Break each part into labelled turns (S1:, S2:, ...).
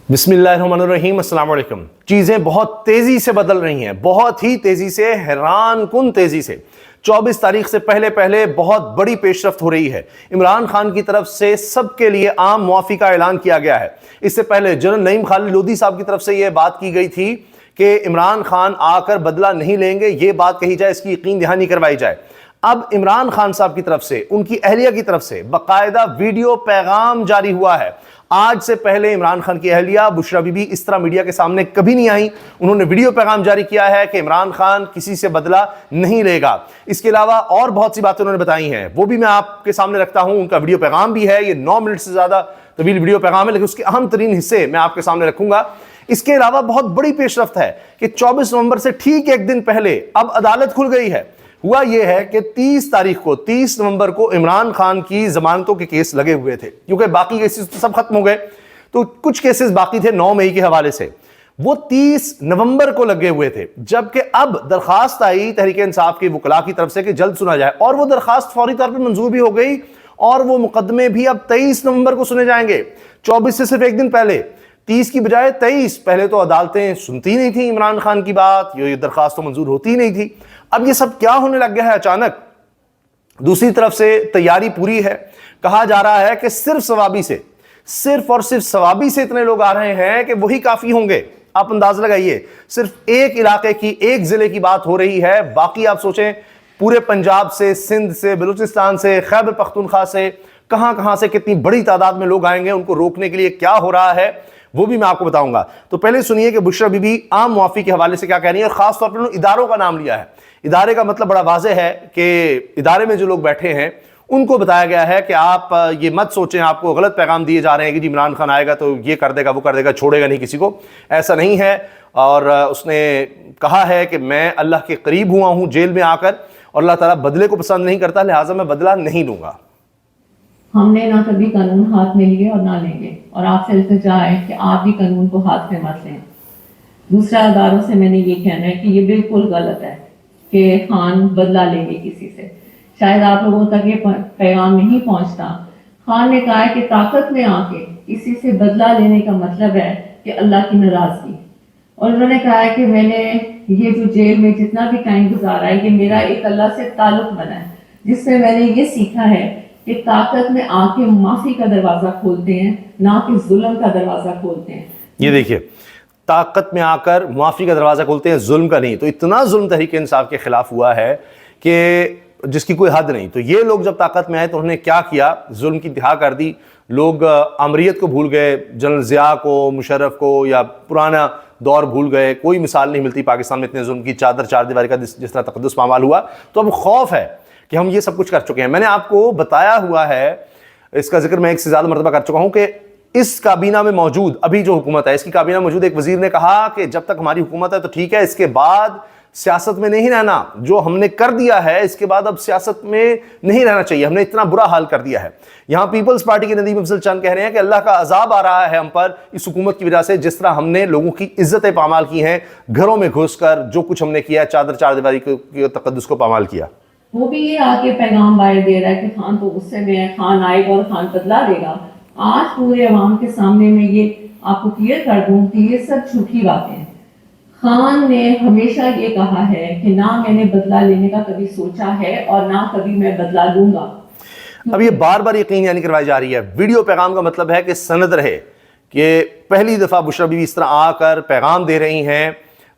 S1: بسم اللہ الرحمن الرحیم، السلام علیکم۔ چیزیں بہت تیزی سے بدل رہی ہیں، بہت ہی تیزی سے، حیران کن تیزی سے۔ 24 تاریخ سے پہلے بہت بڑی پیش رفت ہو رہی ہے۔ عمران خان کی طرف سے سب کے لیے عام معافی کا اعلان کیا گیا ہے۔ اس سے پہلے جنرل نعیم خالد لودھی صاحب کی طرف سے یہ بات کی گئی تھی کہ عمران خان آ کر بدلہ نہیں لیں گے، یہ بات کہی جائے، اس کی یقین دہانی کروائی جائے۔ اب عمران خان صاحب کی طرف سے، ان کی اہلیہ کی طرف سے باقاعدہ ویڈیو پیغام جاری ہوا ہے۔ آج سے پہلے عمران خان کی اہلیہ بشرا بی بی اس طرح میڈیا کے سامنے کبھی نہیں آئیں۔ انہوں نے ویڈیو پیغام جاری کیا ہے کہ عمران خان کسی سے بدلہ نہیں لے گا۔ اس کے علاوہ اور بہت سی باتیں انہوں نے بتائی ہیں، وہ بھی میں آپ کے سامنے رکھتا ہوں۔ ان کا ویڈیو پیغام بھی ہے، یہ 9 منٹ سے زیادہ طویل ویڈیو پیغام ہے، لیکن اس کے اہم ترین حصے میں آپ کے سامنے رکھوں گا۔ اس کے علاوہ بہت بڑی پیش رفت ہے کہ 24 نومبر سے ٹھیک ایک دن پہلے اب عدالت کھل گئی ہے۔ ہوا یہ ہے کہ 30 نومبر کو عمران خان کی ضمانتوں کے کیس لگے ہوئے تھے، کیونکہ باقی کیسز تو سب ختم ہو گئے، تو کچھ کیسز باقی تھے 9 مئی کے حوالے سے، وہ 30 نومبر کو لگے ہوئے تھے۔ جبکہ اب درخواست آئی تحریک انصاف کے وکلاء کی طرف سے کہ جلد سنا جائے، اور وہ درخواست فوری طور پر منظور بھی ہو گئی، اور وہ مقدمے بھی اب 23 نومبر کو سنے جائیں گے۔ 24 سے صرف ایک دن پہلے، 30 کی بجائے 23۔ پہلے تو عدالتیں سنتی نہیں تھیں عمران خان کی بات، یہ درخواست تو منظور ہوتی نہیں تھی۔ اب یہ سب کیا ہونے لگ گیا ہے اچانک؟ دوسری طرف سے تیاری پوری ہے۔ کہا جا رہا ہے کہ صرف اور صرف ثوابی سے اتنے لوگ آ رہے ہیں کہ وہی کافی ہوں گے۔ آپ انداز لگائیے، صرف ایک علاقے کی، ایک ضلع کی بات ہو رہی ہے، باقی آپ سوچیں پورے پنجاب سے، سندھ سے، بلوچستان سے، خیبر پختونخوا سے، کہاں سے کتنی بڑی تعداد میں لوگ آئیں گے۔ ان کو روکنے کے لیے کیا ہو رہا ہے وہ بھی میں آپ کو بتاؤں گا۔ تو پہلے سنیے کہ بشرا بی بی عام معافی کے حوالے سے کیا کہہ رہی ہیں، اور خاص طور پر انہوں نے اداروں کا نام لیا ہے۔ ادارے کا مطلب بڑا واضح ہے کہ ادارے میں جو لوگ بیٹھے ہیں ان کو بتایا گیا ہے کہ آپ یہ مت سوچیں، آپ کو غلط پیغام دیے جا رہے ہیں کہ جی عمران خان آئے گا تو یہ کر دے گا، وہ کر دے گا، چھوڑے گا نہیں کسی کو، ایسا نہیں ہے۔ اور اس نے کہا ہے کہ میں اللہ کے قریب ہوا ہوں جیل میں آ کر، اور اللہ تعالیٰ بدلے کو پسند نہیں کرتا، لہٰذا میں بدلہ نہیں لوں گا۔
S2: ہم نے نہ کبھی قانون ہاتھ میں لیے اور نہ لیں گے، اور آپ سے التجا ہے کہ آپ بھی قانون کو ہاتھ میں مت لیں۔ دوسرا اداروں سے میں نے یہ کہنا ہے کہ یہ بالکل غلط ہے کہ خان بدلہ لیں گے کسی سے۔ شاید آپ لوگوں تک یہ پیغام نہیں پہنچتا۔ خان نے کہا ہے کہ طاقت میں آ کے کسی سے بدلہ لینے کا مطلب ہے کہ اللہ کی ناراضگی، اور انہوں نے کہا ہے کہ میں نے یہ جو جیل میں جتنا بھی ٹائم گزارا ہے، یہ میرا ایک اللہ سے تعلق بنا ہے، جس سے میں نے یہ سیکھا ہے کہ طاقت میں آ کے معافی کا دروازہ کھولتے ہیں، نہ کہ ظلم کا دروازہ کھولتے ہیں۔
S1: یہ دیکھیے، طاقت میں آ کر معافی کا دروازہ کھولتے ہیں، ظلم کا نہیں۔ تو اتنا ظلم تحریک انصاف کے خلاف ہوا ہے کہ جس کی کوئی حد نہیں۔ تو یہ لوگ جب طاقت میں آئے تو انہوں نے کیا کیا، ظلم کی انتہا کر دی۔ لوگ آمریت کو بھول گئے، جنرل ضیاء کو، مشرف کو، یا پرانا دور بھول گئے۔ کوئی مثال نہیں ملتی پاکستان میں اتنے ظلم کی، چار دیواری کا جس طرح تقدس پامال ہوا۔ تو اب خوف ہے کہ ہم یہ سب کچھ کر چکے ہیں۔ میں نے آپ کو بتایا ہوا ہے، اس کا ذکر میں ایک سے زیادہ مرتبہ کر چکا ہوں کہ اس کابینہ میں موجود ابھی جو حکومت ہے، اس کی کابینہ میں موجود ایک وزیر نے کہا کہ جب تک ہماری حکومت ہے تو ٹھیک ہے، اس کے بعد سیاست میں نہیں رہنا، جو ہم نے کر دیا ہے اس کے بعد اب سیاست میں نہیں رہنا چاہیے، ہم نے اتنا برا حال کر دیا ہے۔ یہاں پیپلز پارٹی کے ندیم افضل چند کہہ رہے ہیں کہ اللہ کا عذاب آ رہا ہے ہم پر اس حکومت کی وجہ سے، جس طرح ہم نے لوگوں کی عزتیں پامال کی ہیں، گھروں میں گھس کر جو کچھ ہم نے کیا، چار دیواری کے تقدس کو پامال کیا۔
S2: وہ بھی یہ آ کے پیغام باہر دے رہا ہے کہ خان تو غصے میں ہے، خان آئے گا اور خان بدلا دے گا۔ آج پورے عوام کے سامنے میں یہ آپ کو کلیئر کر دوں کہ یہ سب جھوٹی باتیں ہیں۔ خان نے ہمیشہ یہ کہا ہے کہ نہ میں نے بدلہ لینے کا کبھی سوچا ہے اور نہ کبھی میں بدلہ لوں گا۔
S1: اب یہ بار بار یقین یعنی کروائی جا رہی ہے۔ ویڈیو پیغام کا مطلب ہے کہ سند رہے کہ پہلی دفعہ بشرا بی بی اس طرح آ کر پیغام دے رہی ہیں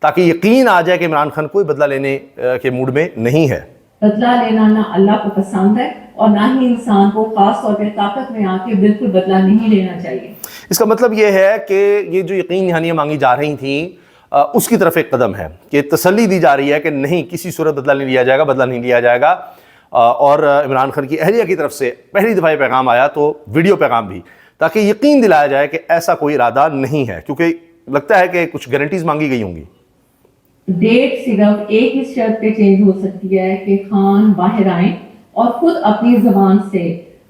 S1: تاکہ یقین آ جائے کہ عمران خان کوئی بدلہ لینے کے موڈ میں نہیں ہے۔
S2: بدلہ لینا نہ اللہ کو پسند ہے اور نہ ہی انسان کو، خاص طور پہ طاقت میں آ کے بالکل بدلہ نہیں لینا چاہیے۔
S1: اس کا مطلب یہ ہے کہ یہ جو یقین دہانیاں مانگی جا رہی تھیں اس کی طرف ایک قدم ہے کہ تسلی دی جا رہی ہے کہ نہیں، کسی صورت بدلہ نہیں لیا جائے گا، بدلہ نہیں لیا جائے گا۔ اور عمران خان کی اہلیہ کی طرف سے پہلی دفعہ یہ پیغام آیا تو ویڈیو پیغام بھی، تاکہ یقین دلایا جائے کہ ایسا کوئی ارادہ نہیں ہے، کیونکہ لگتا ہے کہ کچھ گارنٹیز مانگی گئی ہوں گی۔
S2: ڈیٹ صرف ایک ہی شرط پہ چینج ہو سکتی ہے کہ خان باہر آئیں اور خود اپنی زبان سے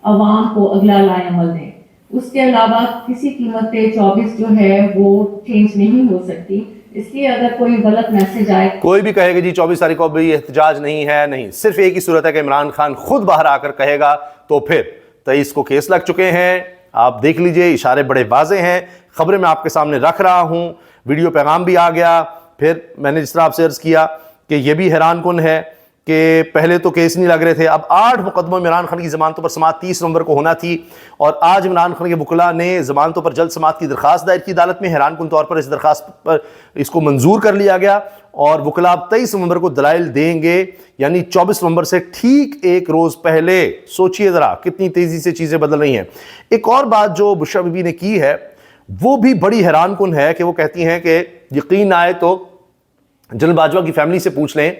S2: عوام کو اگلا لائے عمل دیں۔ اس کے علاوہ کسی قیمت پہ 24 جو ہے وہ چینج نہیں ہو سکتی۔ اس لیے اگر کوئی غلط میسج آئے،
S1: کوئی بھی کہے کہ جی 24 تاریخ کو بھی احتجاج نہیں ہے، نہیں، صرف ایک ہی صورت ہے کہ عمران خان خود باہر آ کر کہے گا، تو پھر 23 کو کیس لگ چکے ہیں، آپ دیکھ لیجئے, اشارے بڑے واضح ہیں, خبریں میں آپ کے سامنے رکھ رہا ہوں, ویڈیو پیغام بھی آ گیا. پھر میں نے جس طرح آپ سے عرض کیا کہ یہ بھی حیران کن ہے کہ پہلے تو کیس نہیں لگ رہے تھے, اب 8 مقدموں میں عمران خان کی ضمانتوں پر سماعت 30 نومبر کو ہونا تھی, اور آج عمران خان کے وکلاء نے ضمانتوں پر جلد سماعت کی درخواست دائر کی عدالت میں. حیران کن طور پر اس درخواست پر اس کو منظور کر لیا گیا, اور وکلاء 23 نومبر کو دلائل دیں گے, یعنی 24 نومبر سے ٹھیک ایک روز پہلے. سوچئے ذرا کتنی تیزی سے چیزیں بدل رہی ہیں. ایک اور بات جو بشریٰ بی بی نے کی ہے وہ بھی بڑی حیران کن ہے کہ وہ کہتی ہیں کہ یقین آئے تو جنرل باجوہ کی فیملی سے پوچھ لیں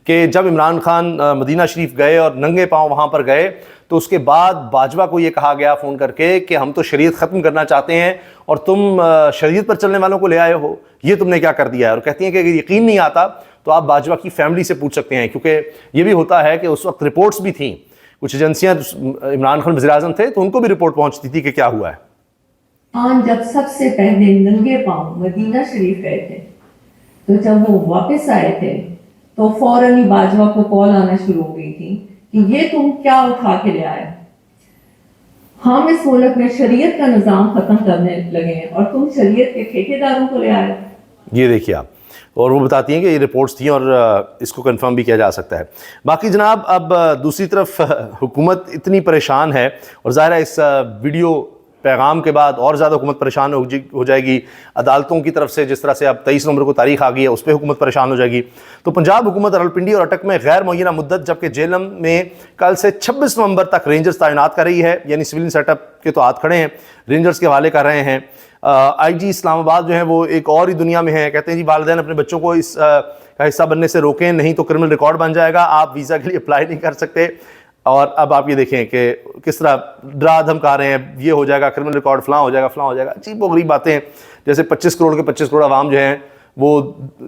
S1: کہ جب عمران خان مدینہ شریف گئے اور ننگے پاؤں وہاں پر گئے تو اس کے بعد باجوہ کو یہ کہا گیا فون کر کے کہ ہم تو شریعت ختم کرنا چاہتے ہیں اور تم شریعت پر چلنے والوں کو لے آئے ہو, یہ تم نے کیا کر دیا ہے. اور کہتی ہیں کہ اگر یقین نہیں آتا تو آپ باجوہ کی فیملی سے پوچھ سکتے ہیں, کیونکہ یہ بھی ہوتا ہے کہ اس وقت رپورٹس بھی تھیں, کچھ ایجنسیاں, عمران خان وزیر اعظم تھے تو ان کو بھی رپورٹ پہنچتی تھی کہ کیا ہوا ہے.
S2: آن جب سب سے پہلے ننگے پاؤں مدینہ شریف گئے تھے تو جب وہ واپس آئے تھے تو فوراً ہی باجوہ کو کال آنا شروع ہو گئی تھی کہ یہ تم کیا اٹھا کے لے آئے, ہم اس ملک میں شریعت کا نظام ختم کرنے لگے ہیں اور تم شریعت کے ٹھیکیداروں کو لے آئے. یہ
S1: دیکھیے آپ, اور وہ بتاتی ہیں کہ یہ رپورٹس تھیں اور اس کو کنفرم بھی کیا جا سکتا ہے. باقی جناب اب دوسری طرف حکومت اتنی پریشان ہے, اور ظاہر ہے اس ویڈیو پیغام کے بعد اور زیادہ حکومت پریشان ہو جائے گی. عدالتوں کی طرف سے جس طرح سے اب 23 نومبر کو تاریخ آ گئی ہے اس پہ حکومت پریشان ہو جائے گی. تو پنجاب حکومت راولپنڈی اور اٹک میں غیر معینہ مدت, جبکہ جہلم میں کل سے 26 نومبر تک رینجرز تعینات کر رہی ہے, یعنی سویلین سیٹ اپ کے تو ہاتھ کھڑے ہیں, رینجرز کے حوالے کر رہے ہیں. آئی جی اسلام آباد جو ہیں وہ ایک اور ہی دنیا میں ہیں, کہتے ہیں جی والدین اپنے بچوں کو اس کا حصہ بننے سے روکیں, نہیں تو کرمنل ریکارڈ بن جائے گا, آپ ویزا کے لیے اپلائی نہیں کر سکتے. اور اب آپ یہ دیکھیں کہ کس طرح ڈرا دھمکا رہے ہیں, یہ ہو جائے گا کرمنل ریکارڈ, فلاں ہو جائے گا, فلاں ہو جائے گا. عجیب و غریب باتیں ہیں, جیسے 25 کروڑ کے 25 کروڑ عوام جو ہیں وہ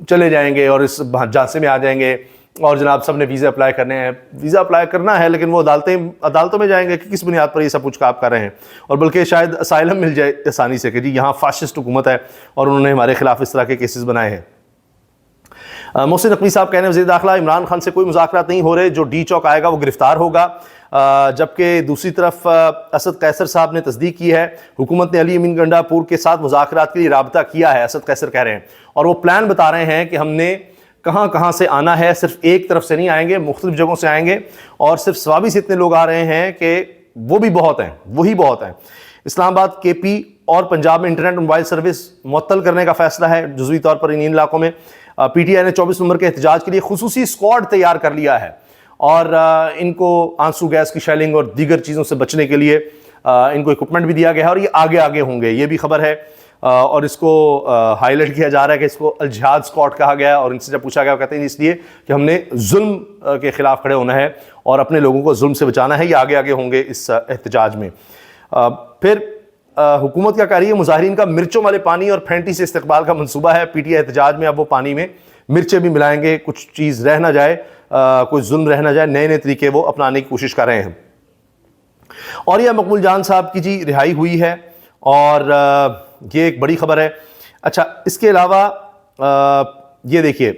S1: چلے جائیں گے اور اس جھانسے میں آ جائیں گے, اور جناب سب نے ویزا اپلائی کرنے ہیں. ویزا اپلائی کرنا ہے لیکن وہ عدالتوں میں جائیں گے کہ کس بنیاد پر یہ سب کچھ آپ کر رہے ہیں, اور بلکہ شاید اسائلم مل جائے آسانی سے کہ جی یہاں فاشسٹ حکومت ہے اور انہوں نے ہمارے خلاف اس طرح کے کیسز بنائے ہیں. محسن نقوی صاحب کہہ رہے ہیں وزیر داخلہ عمران خان سے کوئی مذاکرات نہیں ہو رہے, جو ڈی چوک آئے گا وہ گرفتار ہوگا. جبکہ دوسری طرف اسد قیصر صاحب نے تصدیق کی ہے, حکومت نے علی امین گنڈا پور کے ساتھ مذاکرات کے لیے رابطہ کیا ہے. اسد قیصر کہہ رہے ہیں, اور وہ پلان بتا رہے ہیں کہ ہم نے کہاں کہاں سے آنا ہے, صرف ایک طرف سے نہیں آئیں گے, مختلف جگہوں سے آئیں گے, اور صرف سوابی سے اتنے لوگ آ رہے ہیں کہ وہ بھی بہت ہیں, وہی بہت ہیں. اسلام آباد, کے پی اور پنجاب میں انٹرنیٹ اور موبائل سروس معطل کرنے کا فیصلہ ہے جزوی طور پر ان علاقوں میں. پی ٹی آئی نے 24 نومبر کے احتجاج کے لیے خصوصی اسکواڈ تیار کر لیا ہے, اور ان کو آنسو گیس کی شیلنگ اور دیگر چیزوں سے بچنے کے لیے ان کو اکوپمنٹ بھی دیا گیا ہے, اور یہ آگے ہوں گے, یہ بھی خبر ہے. اور اس کو ہائی لائٹ کیا جا رہا ہے کہ اس کو الجہاد اسکواڈ کہا گیا, اور ان سے جب پوچھا گیا وہ کہتے ہیں اس لیے کہ ہم نے ظلم کے خلاف کھڑے ہونا ہے اور اپنے لوگوں کو ظلم سے بچانا ہے. یہ آگے ہوں گے اس احتجاج میں. پھر حکومت کیا کہہ رہی ہے, مظاہرین کا مرچوں والے پانی اور پھینٹی سے استقبال کا منصوبہ ہے. پی ٹی آئی احتجاج میں اب وہ پانی میں مرچیں بھی ملائیں گے, کچھ چیز رہ نہ جائے, کوئی ظلم رہ نہ جائے, نئے طریقے وہ اپنانے کی کوشش کر رہے ہیں. اور یہ مقبول جان صاحب کی جی رہائی ہوئی ہے, اور یہ ایک بڑی خبر ہے. اچھا, اس کے علاوہ یہ دیکھیے,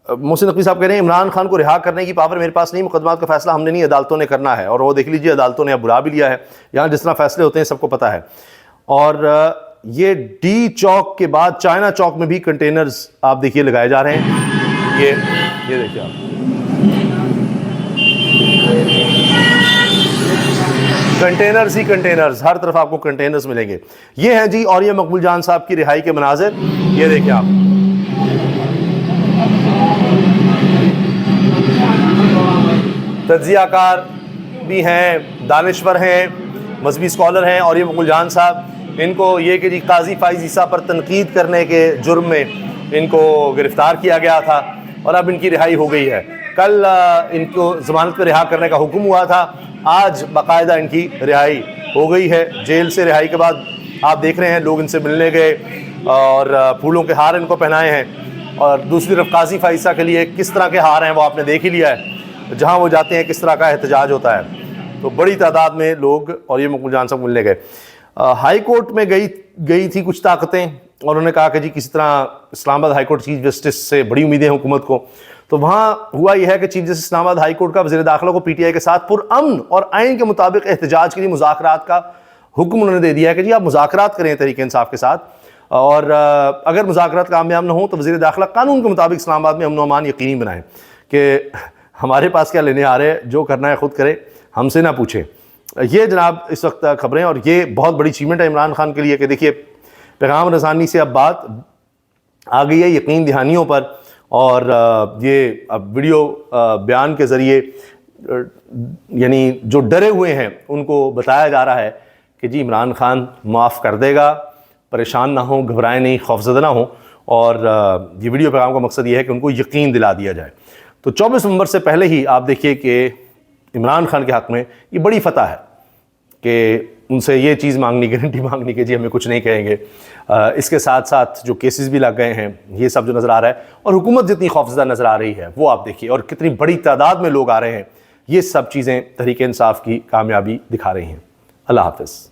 S1: محسن نقوی صاحب کہہ رہے ہیں عمران خان کو رہا کرنے کی پاور میرے پاس نہیں, مقدمات کا فیصلہ ہم نے نہیں, عدالتوں نے کرنا ہے. اور وہ دیکھ لیجیے عدالتوں نے اب بلا بھی لیا ہے, یہاں جس طرح فیصلے ہوتے ہیں سب کو پتہ ہے. اور یہ ڈی چوک کے بعد چائنا چوک میں بھی کنٹینرز آپ دیکھیے لگائے جا رہے ہیں. یہ دیکھیے آپ, کنٹینرز ہی کنٹینرز, ہر طرف آپ کو کنٹینرز ملیں گے. یہ ہیں جی اور یہ مقبول جان صاحب کی رہائی کے مناظر. یہ دیکھیں آپ, تجزیہ کار بھی ہیں, دانشور ہیں, مذہبی اسکالر ہیں. اور یہ مقبول جان صاحب, ان کو یہ کہ جی قاضی فائز عیسیٰ پر تنقید کرنے کے جرم میں ان کو گرفتار کیا گیا تھا, اور اب ان کی رہائی ہو گئی ہے. کل ان کو ضمانت پہ رہا کرنے کا حکم ہوا تھا, آج باقاعدہ ان کی رہائی ہو گئی ہے. جیل سے رہائی کے بعد آپ دیکھ رہے ہیں لوگ ان سے ملنے گئے اور پھولوں کے ہار ان کو پہنائے ہیں. اور دوسری طرف قاضی فائز عیسیٰ کے لیے کس طرح کے ہار ہیں وہ آپ نے دیکھ ہی لیا ہے, جہاں وہ جاتے ہیں کس طرح کا احتجاج ہوتا ہے. تو بڑی تعداد میں لوگ اور یہ مقبول جان صاحب ملنے گئے. ہائی کورٹ میں گئی تھی کچھ طاقتیں, اور انہوں نے کہا کہ جی کسی طرح اسلام آباد ہائی کورٹ چیف جسٹس سے بڑی امیدیں ہیں حکومت کو. تو وہاں ہوا یہ ہے کہ چیف جسٹس اسلام آباد ہائی کورٹ کا وزیر داخلہ کو پی ٹی آئی کے ساتھ پرامن اور آئین کے مطابق احتجاج کے لیے مذاکرات کا حکم انہوں نے دے دیا ہے کہ جی آپ مذاکرات کریں تحریک انصاف کے ساتھ، اور اگر مذاکرات کامیاب نہ ہوں تو وزیر داخلہ قانون کے مطابق اسلام آباد میں امن و امان یقینی بنائیں کہ ہمارے پاس کیا لینے آ رہے ہیں، جو کرنا ہے خود کرے، ہم سے نہ پوچھیں۔ یہ جناب اس وقت خبریں، اور یہ بہت بڑی اچیومنٹ ہے عمران خان کے لیے کہ دیکھیے پیغام رسانی سے اب بات آ گئی ہے یقین دہانیوں پر، اور یہ اب ویڈیو بیان کے ذریعے یعنی جو ڈرے ہوئے ہیں ان کو بتایا جا رہا ہے کہ جی عمران خان معاف کر دے گا، پریشان نہ ہوں، گھبرائیں نہیں، خوفزدہ نہ ہوں، اور یہ ویڈیو پیغام کا مقصد یہ ہے کہ ان کو یقین دلا دیا جائے۔ تو 24 نومبر سے پہلے ہی آپ دیکھیے کہ عمران خان کے حق میں یہ بڑی فتح ہے کہ ان سے یہ چیز مانگنی، گارنٹی مانگنی کہ جی ہمیں کچھ نہیں کہیں گے۔ اس کے ساتھ ساتھ جو کیسز بھی لگ گئے ہیں یہ سب جو نظر آ رہا ہے، اور حکومت جتنی خوفزدہ نظر آ رہی ہے وہ آپ دیکھیے، اور کتنی بڑی تعداد میں لوگ آ رہے ہیں، یہ سب چیزیں تحریک انصاف کی کامیابی دکھا رہی ہیں۔ اللہ حافظ۔